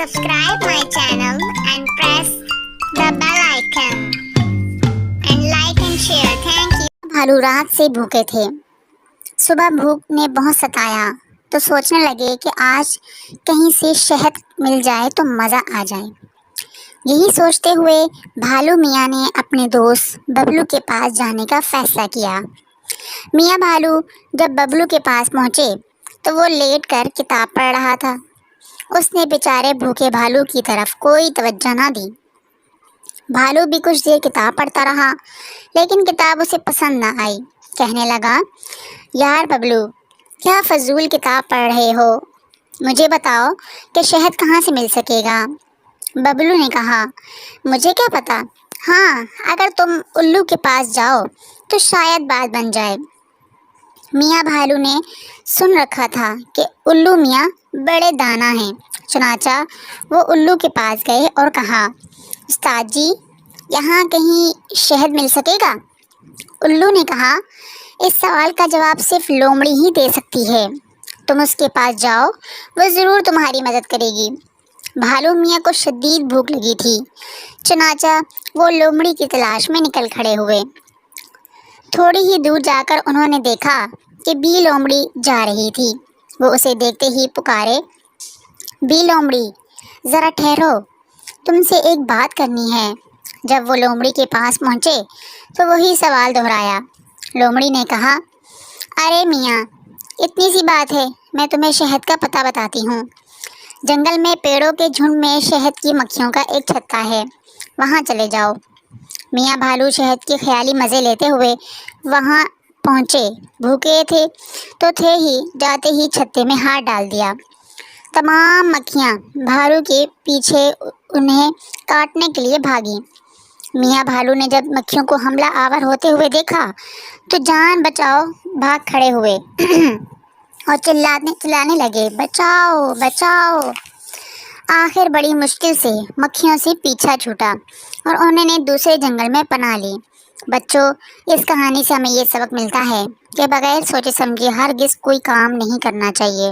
subscribe my channel and press the bell icon and like and share. Thank you. भालू रात से भूखे थे। सुबह भूख ने बहुत सताया तो सोचने लगे कि आज कहीं से शहद मिल जाए तो मज़ा आ जाए। यही सोचते हुए भालू मियाँ ने अपने दोस्त बबलू के पास जाने का फैसला किया। मियाँ भालू जब बबलू के पास पहुँचे तो वो लेट कर किताब पढ़ रहा था। उसने बेचारे भूखे भालू की तरफ कोई तवज्जो ना दी। भालू भी कुछ देर किताब पढ़ता रहा, लेकिन किताब उसे पसंद ना आई। कहने लगा, यार बबलू, क्या फजूल किताब पढ़ रहे हो? मुझे बताओ कि शहद कहाँ से मिल सकेगा? बबलू ने कहा, मुझे क्या पता। हाँ, अगर तुम उल्लू के पास जाओ तो शायद बात बन जाए। मियाँ भालू ने सुन रखा था कि उल्लू मियाँ बड़े दाना हैं। चुनाचा वो उल्लू के पास गए और कहा, उस्ताद जी, यहाँ कहीं शहद मिल सकेगा? उल्लू ने कहा, इस सवाल का जवाब सिर्फ लोमड़ी ही दे सकती है। तुम उसके पास जाओ, वो ज़रूर तुम्हारी मदद करेगी। भालू मियाँ को शदीद भूख लगी थी। चुनाचा वो लोमड़ी की तलाश में निकल खड़े हुए। थोड़ी ही दूर जाकर उन्होंने देखा कि बी लोमड़ी जा रही थी। वो उसे देखते ही पुकारे, बी लोमड़ी, ज़रा ठहरो, तुमसे एक बात करनी है। जब वो लोमड़ी के पास पहुँचे तो वही सवाल दोहराया। लोमड़ी ने कहा, अरे मियाँ, इतनी सी बात है, मैं तुम्हें शहद का पता बताती हूँ। जंगल में पेड़ों के झुंड में शहद की मक्खियों का एक छत्ता है, वहाँ चले जाओ। मियाँ भालू शहद के ख्याली मज़े लेते हुए वहाँ पहुँचे। भूखे थे तो थे ही, जाते ही छत्ते में हाथ डाल दिया। तमाम मक्खियाँ भालू के पीछे उन्हें काटने के लिए भागी। मियाँ भालू ने जब मक्खियों को हमला आवर होते हुए देखा तो जान बचाओ भाग खड़े हुए और चिल्लाने लगे, बचाओ बचाओ। आखिर बड़ी मुश्किल से मक्खियों से पीछा छूटा और उन्होंने दूसरे जंगल में पनाह ली। बच्चों, इस कहानी से हमें ये सबक मिलता है कि बगैर सोचे समझे हरगिज़ कोई काम नहीं करना चाहिए।